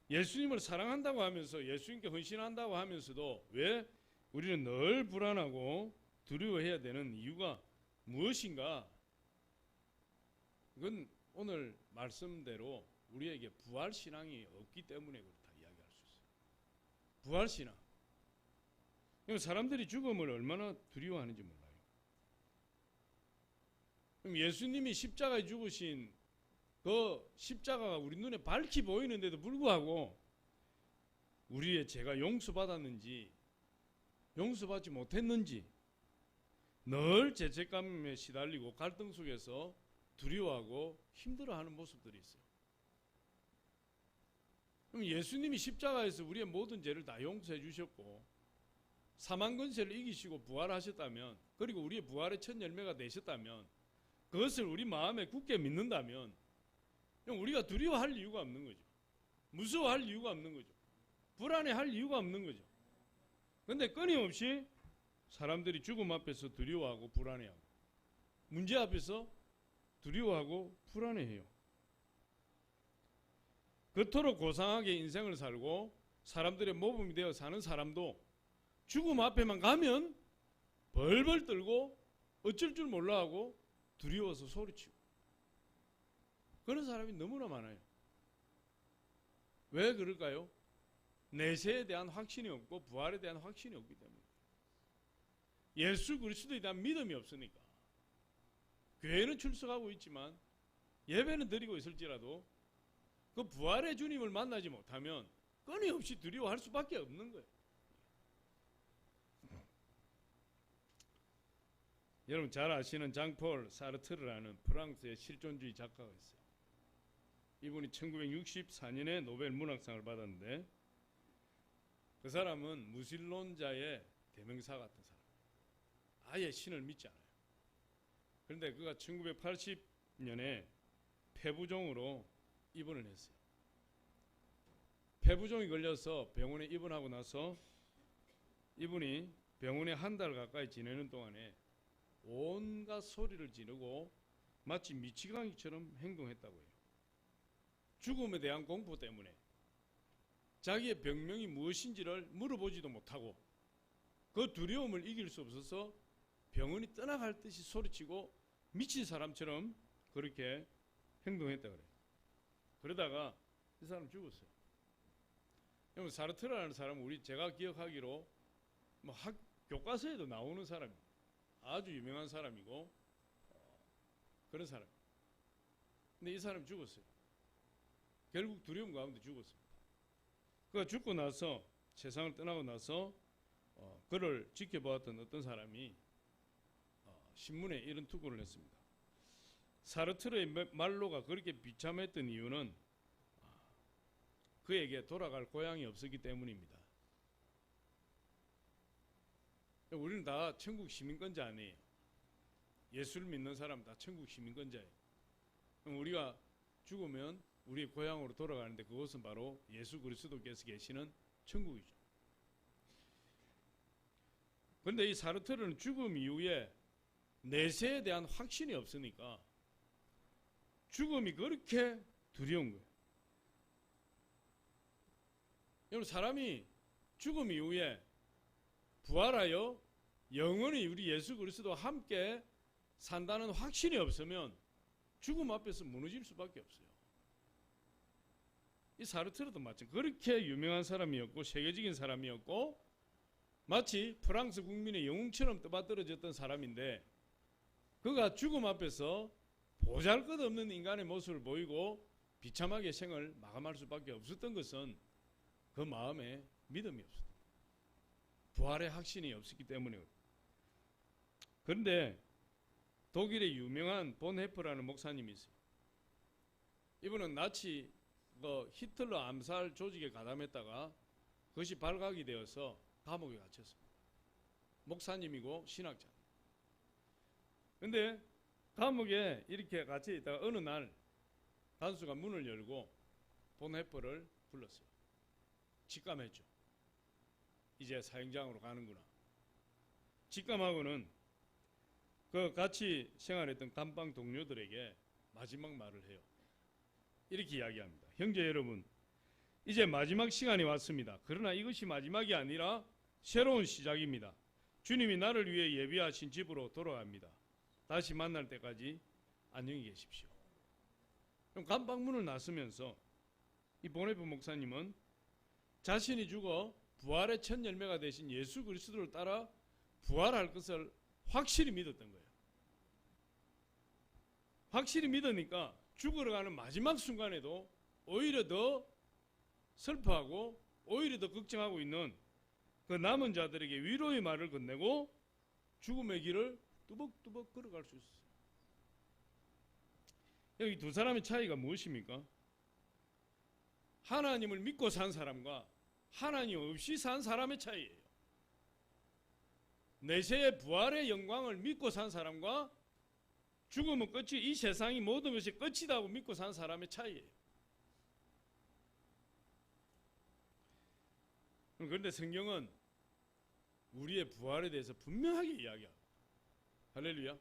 예수님을 사랑한다고 하면서 예수님께 헌신한다고 하면서도 왜 우리는 늘 불안하고 두려워해야 되는 이유가 무엇인가? 이건 오늘 말씀대로 우리에게 부활신앙이 없기 때문에 그렇다 이야기할 수 있어요. 부활신앙. 사람들이 죽음을 얼마나 두려워하는지 몰라요. 그럼 예수님이 십자가에 죽으신 그 십자가가 우리 눈에 밝히 보이는데도 불구하고 우리의 죄가 용서받았는지 용서받지 못했는지 늘 죄책감에 시달리고 갈등 속에서 두려워하고 힘들어하는 모습들이 있어요. 그럼 예수님이 십자가에서 우리의 모든 죄를 다 용서해 주셨고 사망 권세를 이기시고 부활하셨다면, 그리고 우리의 부활의 첫 열매가 되셨다면, 그것을 우리 마음에 굳게 믿는다면 우리가 두려워할 이유가 없는 거죠. 무서워할 이유가 없는 거죠. 불안해할 이유가 없는 거죠. 그런데 끊임없이 사람들이 죽음 앞에서 두려워하고 불안해하고 문제 앞에서 두려워하고 불안해해요. 그토록 고상하게 인생을 살고 사람들의 모범이 되어 사는 사람도 죽음 앞에만 가면 벌벌 떨고 어쩔 줄 몰라 하고 두려워서 소리치고 그런 사람이 너무나 많아요. 왜 그럴까요? 내세에 대한 확신이 없고 부활에 대한 확신이 없기 때문에. 예수 그리스도에 대한 믿음이 없으니까. 교회는 출석하고 있지만 예배는 드리고 있을지라도 그 부활의 주님을 만나지 못하면 끊임없이 두려워할 수밖에 없는 거예요. 여러분 잘 아시는 장폴 사르트르라는 프랑스의 실존주의 작가가 있어요. 이분이 1964년에 노벨 문학상을 받았는데 그 사람은 무신론자의 대명사 같은 사람. 아예 신을 믿지 않아요. 그런데 그가 1980년에 폐부종으로 입원을 했어요. 폐부종이 걸려서 병원에 입원하고 나서 이분이 병원에 한 달 가까이 지내는 동안에 온갖 소리를 지르고 마치 미치광이처럼 행동했다고 해요. 죽음에 대한 공포 때문에 자기의 병명이 무엇인지를 물어보지도 못하고 그 두려움을 이길 수 없어서 병원이 떠나갈 듯이 소리치고 미친 사람처럼 그렇게 행동했다 그래요. 그러다가 이 사람 죽었어요. 여러분 사르트르라는 사람은 제가 기억하기로 뭐 교과서에도 나오는 사람이에요. 아주 유명한 사람이고 그런 사람. 근데 이 사람이 죽었어요. 결국 두려움 가운데 죽었습니다. 그가 죽고 나서 세상을 떠나고 나서 그를 지켜보았던 어떤 사람이 신문에 이런 투고를 했습니다. 사르트르의 말로가 그렇게 비참했던 이유는 그에게 돌아갈 고향이 없었기 때문입니다. 우리는 다 천국 시민권자 아니에요. 예수를 믿는 사람 다 천국 시민권자예요. 그럼 우리가 죽으면 우리의 고향으로 돌아가는데 그것은 바로 예수 그리스도께서 계시는 천국이죠. 그런데 이 사르트르는 죽음 이후에 내세에 대한 확신이 없으니까 죽음이 그렇게 두려운 거예요. 여러분 사람이 죽음 이후에 부활하여 영원히 우리 예수 그리스도와 함께 산다는 확신이 없으면 죽음 앞에서 무너질 수밖에 없어요. 이 사르트르도 마찬가지. 그렇게 유명한 사람이었고 세계적인 사람이었고 마치 프랑스 국민의 영웅처럼 떠받들어졌던 사람인데 그가 죽음 앞에서 보잘것없는 인간의 모습을 보이고 비참하게 생을 마감할 수밖에 없었던 것은 그 마음에 믿음이 없었다. 부활의 확신이 없었기 때문에. 그런데 독일의 유명한 본헤퍼라는 목사님이 있어요. 이분은 나치 히틀러 암살 조직에 가담했다가 그것이 발각이 되어서 감옥에 갇혔습니다. 목사님이고 신학자. 그런데 감옥에 이렇게 갇혀 있다가 어느 날 간수가 문을 열고 본헤퍼를 불렀어요. 직감했죠. 이제 사형장으로 가는구나. 직감하고는 그 같이 생활했던 감방 동료들에게 마지막 말을 해요. 이렇게 이야기합니다. 형제 여러분, 이제 마지막 시간이 왔습니다. 그러나 이것이 마지막이 아니라 새로운 시작입니다. 주님이 나를 위해 예비하신 집으로 돌아갑니다. 다시 만날 때까지 안녕히 계십시오. 그럼 감방문을 나서면서 이 보네프 목사님은 자신이 죽어 부활의 첫 열매가 되신 예수 그리스도를 따라 부활할 것을 확실히 믿었던 거예요. 확실히 믿으니까 죽어가는 마지막 순간에도 오히려 더 슬퍼하고 오히려 더 걱정하고 있는 그 남은 자들에게 위로의 말을 건네고 죽음의 길을 뚜벅뚜벅 걸어갈 수 있어요. 여기 두 사람의 차이가 무엇입니까? 하나님을 믿고 산 사람과 하나님 없이 산 사람의 차이예요. 내세의 부활의 영광을 믿고 산 사람과 죽음은 끝이, 이 세상이 모든 것이 끝이다고 믿고 산 사람의 차이예요. 그런데 성경은 우리의 부활에 대해서 분명하게 이야기합니다. 할렐루야.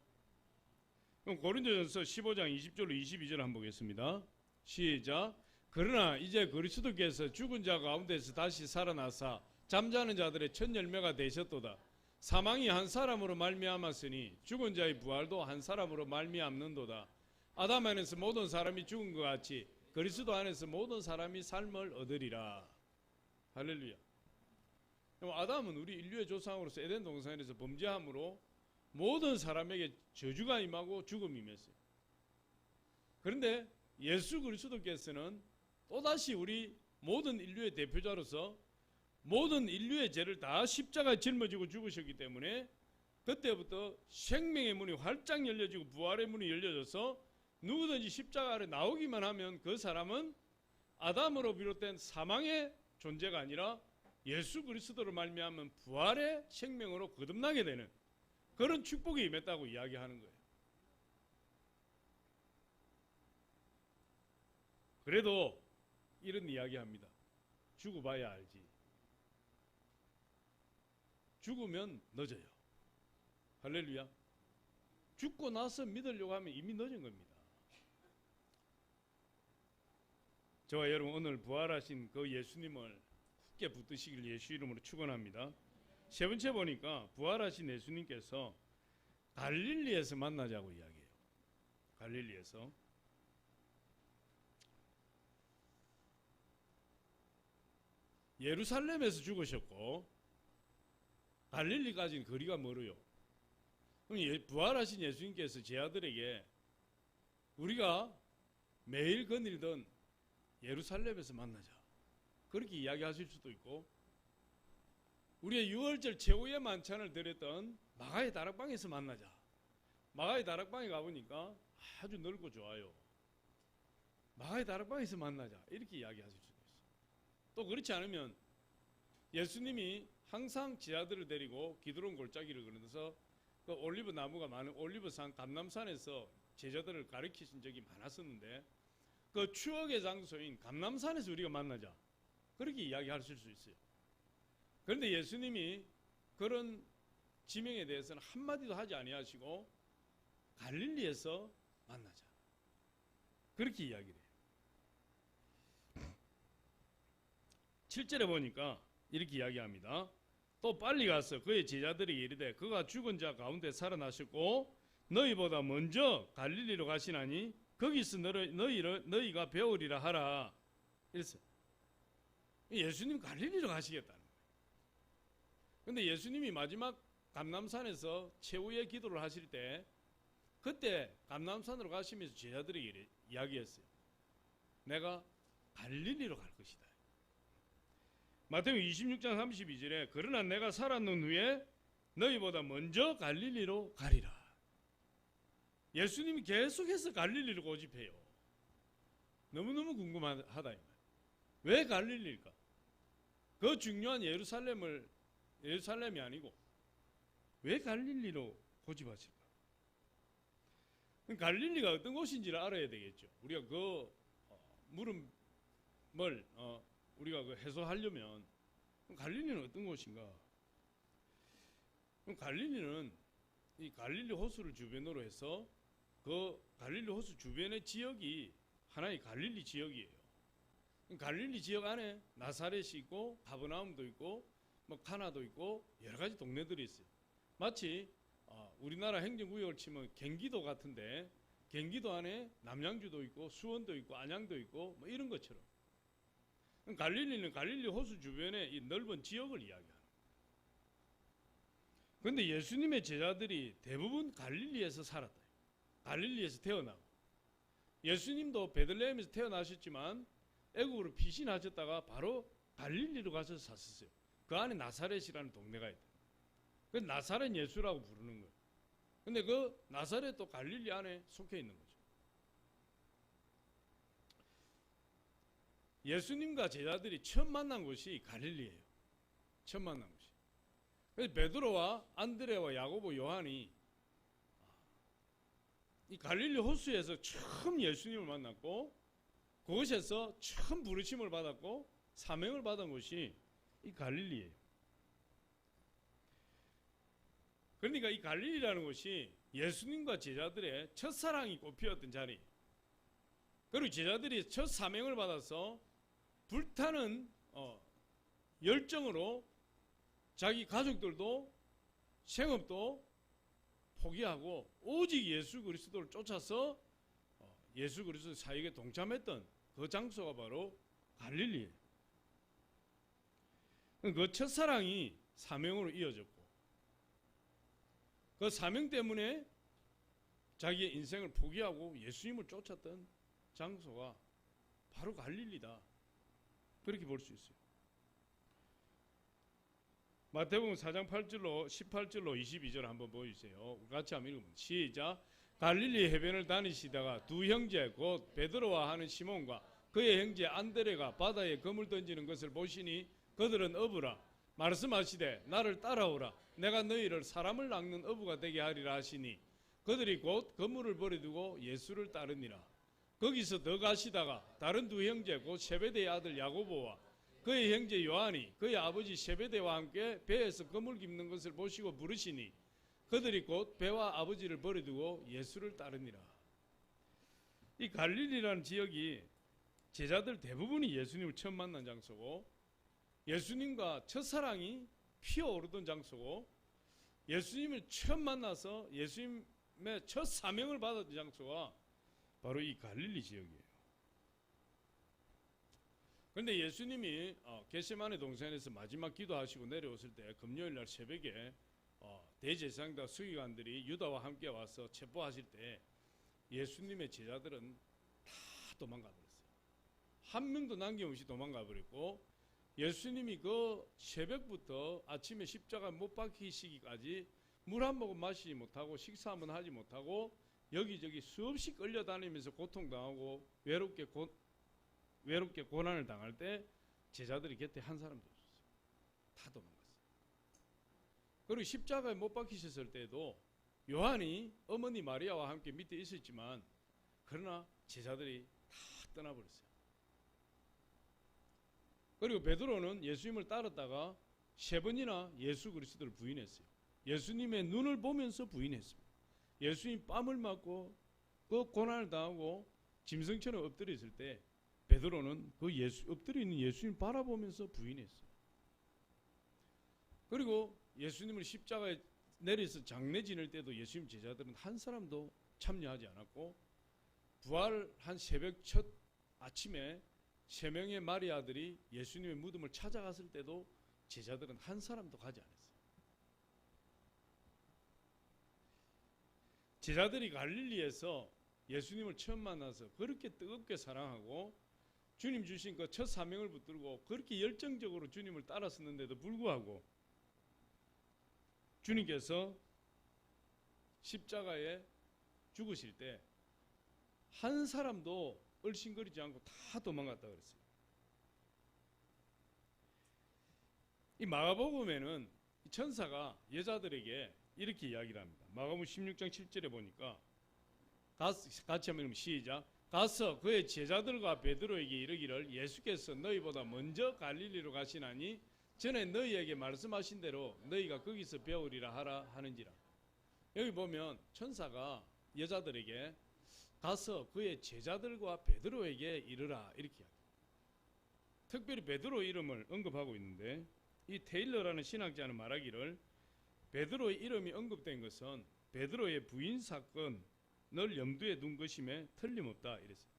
그럼 고린도전서 15장 20절로 22절 한번 보겠습니다. 시작. 그러나 이제 그리스도께서 죽은 자 가운데서 다시 살아나사 잠자는 자들의 첫 열매가 되셨도다. 사망이 한 사람으로 말미암았으니 죽은 자의 부활도 한 사람으로 말미암는도다. 아담 안에서 모든 사람이 죽은 것 같이 그리스도 안에서 모든 사람이 삶을 얻으리라. 할렐루야. 그럼 아담은 우리 인류의 조상으로서 에덴 동산에서 범죄함으로 모든 사람에게 저주가 임하고 죽음이 임했어요. 그런데 예수 그리스도께서는 또다시 우리 모든 인류의 대표자로서 모든 인류의 죄를 다 십자가에 짊어지고 죽으셨기 때문에 그때부터 생명의 문이 활짝 열려지고 부활의 문이 열려져서 누구든지 십자가 아래 나오기만 하면 그 사람은 아담으로 비롯된 사망의 존재가 아니라 예수 그리스도를 말미암은 부활의 생명으로 거듭나게 되는 그런 축복이 임했다고 이야기하는 거예요. 그래도 이런 이야기합니다. 죽어봐야 알지. 죽으면 늦어요. 할렐루야. 죽고 나서 믿으려고 하면 이미 늦은 겁니다. 저와 여러분 오늘 부활하신 그 예수님을 굳게 붙드시길 예수 이름으로 축원합니다. 세 번째 보니까 부활하신 예수님께서 갈릴리에서 만나자고 이야기해요. 갈릴리에서. 예루살렘에서 죽으셨고 갈릴리까지는 거리가 멀어요. 그럼 부활하신 예수님께서 제 아들에게 우리가 매일 거닐던 예루살렘에서 만나자 그렇게 이야기하실 수도 있고 우리의 유월절 최후의 만찬을 드렸던 마가의 다락방에서 만나자. 마가의 다락방에 가보니까 아주 넓고 좋아요. 마가의 다락방에서 만나자 이렇게 이야기하실 수도 있어요. 또 그렇지 않으면 예수님이 항상 제 아들을 데리고 기드론 골짜기를 걸으면서 그 올리브 나무가 많은 올리브산 감람산에서 제자들을 가르치신 적이 많았었는데 그 추억의 장소인 감람산에서 우리가 만나자 그렇게 이야기하실 수 있어요. 그런데 예수님이 그런 지명에 대해서는 한마디도 하지 아니하시고 갈릴리에서 만나자 그렇게 이야기를 해요. 7절에 보니까 이렇게 이야기합니다. 또 빨리 가서 그의 제자들에게 이르되 그가 죽은 자 가운데 살아나셨고 너희보다 먼저 갈릴리로 가시나니 거기서 너희가 배우리라 하라. 이랬어요. 예수님 갈릴리로 가시겠다는 거예요. 그런데 예수님이 마지막 감람산에서 최후의 기도를 하실 때 그때 감람산으로 가시면서 제자들에게 이야기했어요. 내가 갈릴리로 갈 것이다. 마태복음 26장 32절에 그러나 내가 살았는 후에 너희보다 먼저 갈릴리로 가리라. 예수님이 계속해서 갈릴리로 고집해요. 너무너무 궁금하다. 왜 갈릴리일까? 그 중요한 예루살렘이 아니고 왜 갈릴리로 고집하실까? 갈릴리가 어떤 곳인지를 알아야 되겠죠. 우리가 그 물음을 우리가 그 해소하려면 갈릴리는 어떤 곳인가? 그럼 갈릴리는 이 갈릴리 호수를 주변으로 해서 그 갈릴리 호수 주변의 지역이 하나의 갈릴리 지역이에요. 갈릴리 지역 안에 나사렛이 있고 가버나움도 있고 뭐 카나도 있고 여러 가지 동네들이 있어요. 마치 우리나라 행정구역을 치면 경기도 같은데 경기도 안에 남양주도 있고 수원도 있고 안양도 있고 뭐 이런 것처럼 갈릴리는 갈릴리 호수 주변의 이 넓은 지역을 이야기하는 거예요. 그런데 예수님의 제자들이 대부분 갈릴리에서 살았다. 갈릴리에서 태어나고 예수님도 베들레헴에서 태어나셨지만 애국으로 피신하셨다가 바로 갈릴리로 가서 샀었어요. 그 안에 나사렛이라는 동네가 있다. 그 나사렛 예수라고 부르는 거예요. 근데 그 나사렛도 갈릴리 안에 속해 있는 거죠. 예수님과 제자들이 처음 만난 곳이 갈릴리예요. 처음 만난 곳이. 그래서 베드로와 안드레와 야고보, 요한이 이 갈릴리 호수에서 처음 예수님을 만났고 그곳에서 처음 부르심을 받았고 사명을 받은 곳이 이 갈릴리예요. 그러니까 이 갈릴리라는 곳이 예수님과 제자들의 첫사랑이 꽃피었던 자리, 그리고 제자들이 첫 사명을 받아서 불타는 열정으로 자기 가족들도 생업도 포기하고 오직 예수 그리스도를 쫓아서 예수 그리스도 사역에 동참했던 그 장소가 바로 갈릴리예요. 그 첫사랑이 사명으로 이어졌고 그 사명 때문에 자기의 인생을 포기하고 예수님을 쫓았던 장소가 바로 갈릴리다. 그렇게 볼 수 있어요. 마태복음 4장 8절로 18절로 22절 한번 보여주세요. 같이 한번 읽어보면 시작. 갈릴리 해변을 다니시다가 두 형제 곧 베드로와 하는 시몬과 그의 형제 안드레가 바다에 그물 던지는 것을 보시니 그들은 어부라. 말씀하시되 나를 따라오라. 내가 너희를 사람을 낚는 어부가 되게 하리라 하시니 그들이 곧 그물을 버려두고 예수를 따르니라. 거기서 더 가시다가 다른 두 형제 곧 세베대의 아들 야고보와 그의 형제 요한이 그의 아버지 세베대와 함께 배에서 그물 깁는 것을 보시고 부르시니 그들이 곧 배와 아버지를 버려두고 예수를 따르니라. 이 갈릴리라는 지역이 제자들 대부분이 예수님을 처음 만난 장소고 예수님과 첫사랑이 피어오르던 장소고 예수님을 처음 만나서 예수님의 첫 사명을 받았던 장소가 바로 이 갈릴리 지역이에요. 그런데 예수님이 겟세마네 동산에서 마지막 기도하시고 내려오실 때 금요일 날 새벽에 대제사장과 서기관들이 유다와 함께 와서 체포하실 때 예수님의 제자들은 다 도망가 버렸어요. 한 명도 남김없이 도망가 버렸고 예수님이 그 새벽부터 아침에 십자가 못 박히시기까지 물 한 모금 마시지 못하고 식사 한번 하지 못하고 여기저기 수없이 끌려다니면서 고통당하고 외롭게 고난을 당할 때 제자들이 곁에 한 사람도 없었어요. 다 도망갔어요. 그리고 십자가에 못 박히셨을 때도 요한이 어머니 마리아와 함께 밑에 있었지만 그러나 제자들이 다 떠나버렸어요. 그리고 베드로는 예수님을 따랐다가 3번이나 예수 그리스도를 부인했어요. 예수님의 눈을 보면서 부인했습니다. 예수님 뺨을 맞고 그 고난을 당하고 짐승처럼 엎드려 있을 때 베드로는 그 엎드려 있는 예수님 바라보면서 부인했어요. 그리고 예수님을 십자가에 내려서 장례 지낼 때도 예수님 제자들은 한 사람도 참여하지 않았고 부활한 새벽 첫 아침에 3명의 마리아들이 예수님의 무덤을 찾아갔을 때도 제자들은 한 사람도 가지 않았어요. 제자들이 갈릴리에서 예수님을 처음 만나서 그렇게 뜨겁게 사랑하고 주님 주신 그 첫 사명을 붙들고 그렇게 열정적으로 주님을 따랐었는데도 불구하고 주님께서 십자가에 죽으실 때 한 사람도 얼씬거리지 않고 다 도망갔다 그랬어요. 이 마가복음에는 천사가 여자들에게 이렇게 이야기를 합니다. 마가복음 16장 7절에 보니까 같이 한번 시작. 가서 그의 제자들과 베드로에게 이르기를 예수께서 너희보다 먼저 갈릴리로 가시나니 전에 너희에게 말씀하신 대로 너희가 거기서 배우리라 하라 하는지라. 여기 보면 천사가 여자들에게 가서 그의 제자들과 베드로에게 이르라 이렇게 이야기합니다. 특별히 베드로 이름을 언급하고 있는데 이 테일러라는 신학자는 말하기를 베드로의 이름이 언급된 것은 베드로의 부인 사건을 염두에 둔 것임에 틀림없다 이랬어요.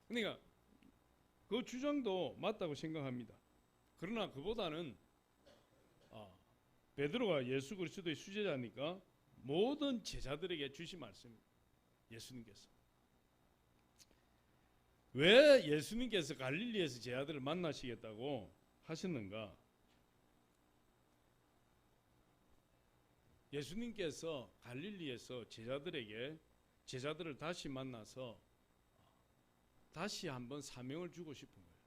그러니까 그 주장도 맞다고 생각합니다. 그러나 그보다는 베드로가 예수 그리스도의 수제자니까 모든 제자들에게 주신 말씀입니다. 예수님께서 왜 예수님께서 갈릴리에서 제자들을 만나시겠다고 하셨는가? 예수님께서 갈릴리에서 제자들을 다시 만나서 다시 한번 사명을 주고 싶은 거예요.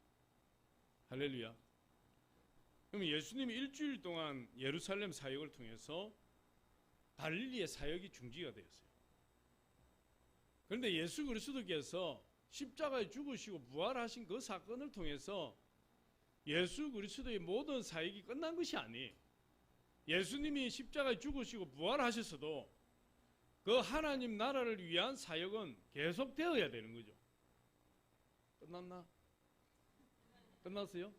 할렐루야. 그럼 예수님이 일주일 동안 예루살렘 사역을 통해서 갈릴리의 사역이 중지가 되었어요. 그런데 예수 그리스도께서 십자가에 죽으시고 부활하신 그 사건을 통해서 예수 그리스도의 모든 사역이 끝난 것이 아니에요. 예수님이 십자가에 죽으시고 부활하셨어도 그 하나님 나라를 위한 사역은 계속되어야 되는 거죠. 끝났나? 끝났어요?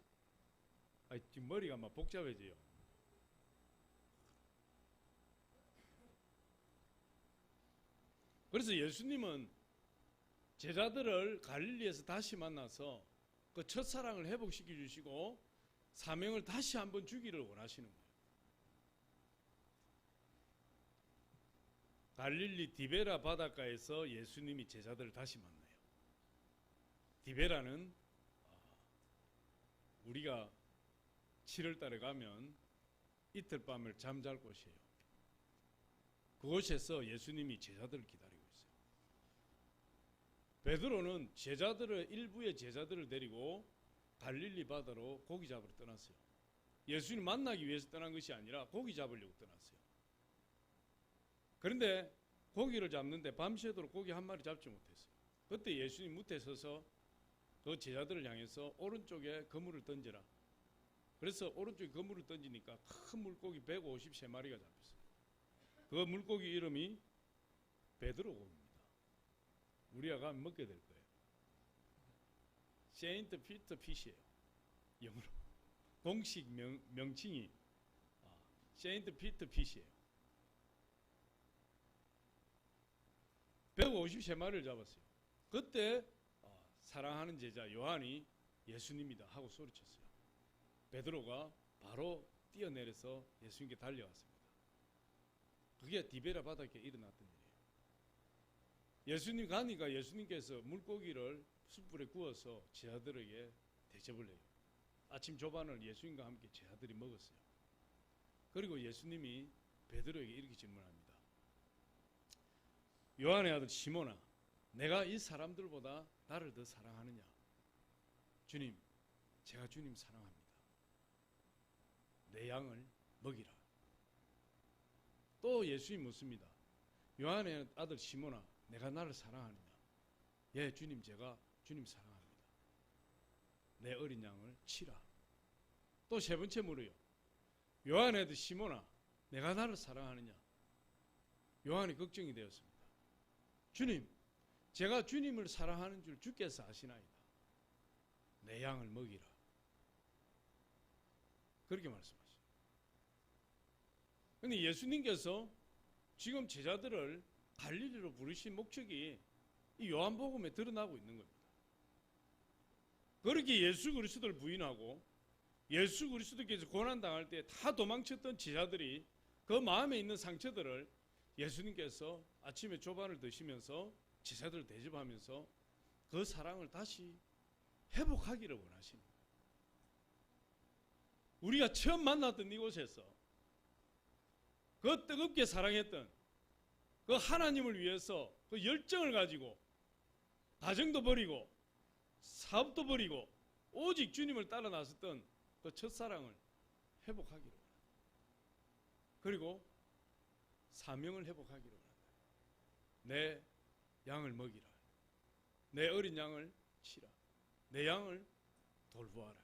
지금 머리가 막 복잡해져요. 그래서 예수님은 제자들을 갈릴리에서 다시 만나서 그 첫사랑을 회복시켜 주시고 사명을 다시 한번 주기를 원하시는 거예요. 갈릴리 디베라 바닷가에서 예수님이 제자들을 다시 만나요. 디베라는 우리가 7월 달에 가면 이틀 밤을 잠잘 곳이에요. 그곳에서 예수님이 제자들을 기다리고 있어요. 베드로는 일부의 제자들을 데리고 갈릴리 바다로 고기 잡으러 떠났어요. 예수님 만나기 위해서 떠난 것이 아니라 고기 잡으려고 떠났어요. 그런데 고기를 잡는데 밤새도록 고기 한 마리 잡지 못했어요. 그때 예수님 무태 서서 그 제자들을 향해서 오른쪽에 그물을 던져라. 그래서 오른쪽에 그물을 던지니까 큰 물고기 153마리가 잡혔어요. 그 물고기 이름이 베드로고기입니다. 우리가 가면 먹게 될 거예요. 세인트 피터 피시예요. 영어로 공식 명칭이 세인트 피터 피시예요. 153마리를 잡았어요. 그때 사랑하는 제자 요한이 예수님이다 하고 소리쳤어요. 베드로가 바로 뛰어내려서 예수님께 달려왔습니다. 그게 디베라 바닷가에 일어났던 일이에요. 예수님 가니까 예수님께서 물고기를 숯불에 구워서 제자들에게 대접을 해요. 아침 조반을 예수님과 함께 제자들이 먹었어요. 그리고 예수님이 베드로에게 이렇게 질문합니다. 요한의 아들 시몬아, 내가 이 사람들보다 나를 더 사랑하느냐? 주님, 제가 주님 사랑합니다. 내 양을 먹이라. 또 예수님 묻습니다. 요한의 아들 시몬아, 내가 나를 사랑하느냐? 예, 주님, 제가 주님 사랑합니다. 내 어린 양을 치라. 또 세 번째 물어요. 요한의 아들 시몬아, 내가 나를 사랑하느냐? 요한이 걱정이 되었습니다. 주님, 제가 주님을 사랑하는 줄 주께서 아시나이다. 내 양을 먹이라. 그렇게 말씀하시죠. 그런데 예수님께서 지금 제자들을 갈릴리로 부르신 목적이 이 요한복음에 드러나고 있는 겁니다. 그렇게 예수 그리스도를 부인하고 예수 그리스도께서 고난당할 때 다 도망쳤던 제자들이 그 마음에 있는 상처들을 예수님께서 아침에 조반을 드시면서 제자들을 대접하면서 그 사랑을 다시 회복하기를 원하십니다. 우리가 처음 만났던 이곳에서 그 뜨겁게 사랑했던 그 하나님을 위해서 그 열정을 가지고 가정도 버리고 사업도 버리고 오직 주님을 따라 나섰던 그 첫사랑을 회복하기를 원합니다. 그리고 사명을 회복하기를 원한다. 내 양을 먹이라. 내 어린 양을 치라. 내 양을 돌보아라.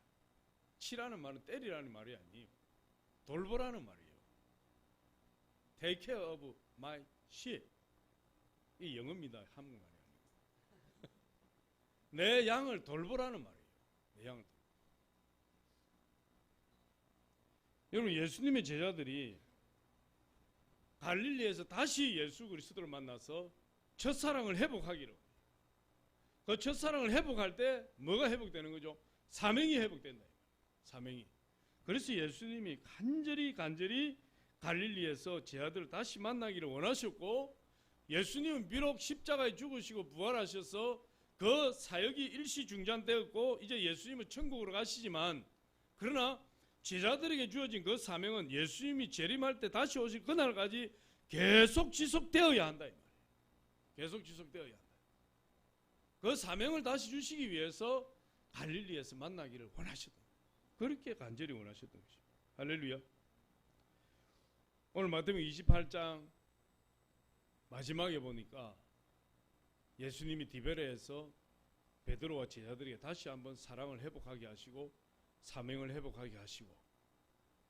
치라는 말은 때리라는 말이 아니에요. 돌보라는 말이에요. Take care of my sheep. 이 영어입니다. 한국말이 아니고. 내 양을 돌보라는 말이에요. 내 양을 돌보라. 여러분, 예수님의 제자들이 갈릴리에서 다시 예수 그리스도를 만나서 첫사랑을 회복하기로. 그 첫사랑을 회복할 때 뭐가 회복되는 거죠? 사명이 회복된다. 사명이. 그래서 예수님이 간절히 갈릴리에서 제자들을 다시 만나기를 원하셨고, 예수님은 비록 십자가에 죽으시고 부활하셔서 그 사역이 일시중단되었고 이제 예수님은 천국으로 가시지만, 그러나 제자들에게 주어진 그 사명은 예수님이 재림할 때 다시 오실 그날까지 계속 지속되어야 한다 이 말이에요. 계속 지속되어야 한다. 그 사명을 다시 주시기 위해서 갈릴리에서 만나기를 원하셨던, 그렇게 간절히 원하셨던 것입니다. 할렐루야. 오늘 마태복음 28장 마지막에 보니까 예수님이 디베레에서 베드로와 제자들에게 다시 한번 사랑을 회복하게 하시고 사명을 회복하게 하시고,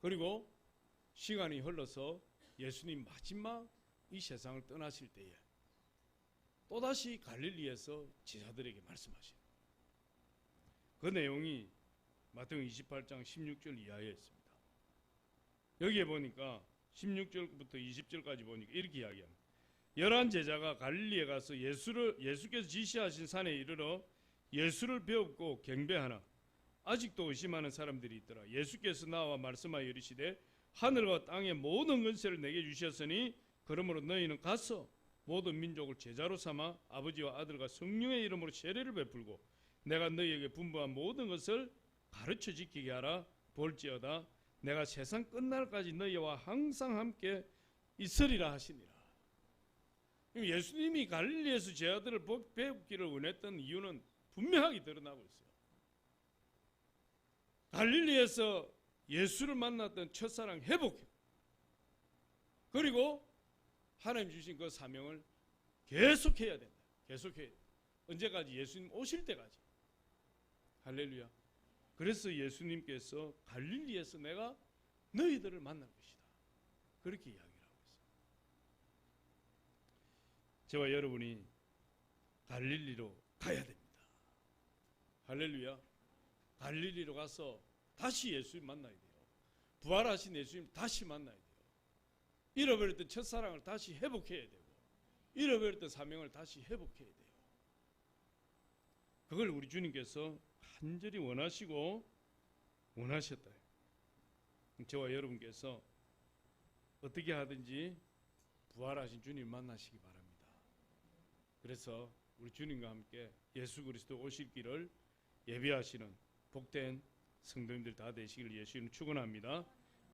그리고 시간이 흘러서 예수님 마지막 이 세상을 떠나실 때에 또다시 갈릴리에서 제자들에게 말씀하시는 그 내용이 마태복음 28장 16절 이하에 있습니다. 여기에 보니까 16절부터 20절까지 보니까 이렇게 이야기합니다. 11 제자가 갈릴리에 가서 예수께서 지시하신 산에 이르러 예수를 배웁고 경배하나 아직도 의심하는 사람들이 있더라. 예수께서 나와 말씀하여 이르시되 하늘과 땅의 모든 권세를 내게 주셨으니 그러므로 너희는 가서 모든 민족을 제자로 삼아 아버지와 아들과 성령의 이름으로 세례를 베풀고 내가 너희에게 분부한 모든 것을 가르쳐 지키게 하라. 볼지어다 내가 세상 끝날까지 너희와 항상 함께 있으리라 하시니라. 예수님이 갈릴리에서 제자들을 배우기를 원했던 이유는 분명하게 드러나고 있어요. 갈릴리에서 예수를 만났던 첫사랑 회복해, 그리고 하나님 주신 그 사명을 계속해야 된다. 계속해야 된다. 언제까지? 예수님 오실 때까지. 할렐루야. 그래서 예수님께서 갈릴리에서 내가 너희들을 만날 것이다, 그렇게 이야기를 하고 있어요. 저와 여러분이 갈릴리로 가야 됩니다. 할렐루야. 갈릴리로 가서 다시 예수님 만나야 돼요. 부활하신 예수님 다시 만나야 돼요. 잃어버렸던 첫사랑을 다시 회복해야 되고 잃어버렸던 사명을 다시 회복해야 돼요. 그걸 우리 주님께서 간절히 원하시고 원하셨다. 저와 여러분께서 어떻게 하든지 부활하신 주님 만나시기 바랍니다. 그래서 우리 주님과 함께 예수 그리스도 오실 길을 예비하시는 복된 성도님들 다 되시기를 예수님 축원합니다.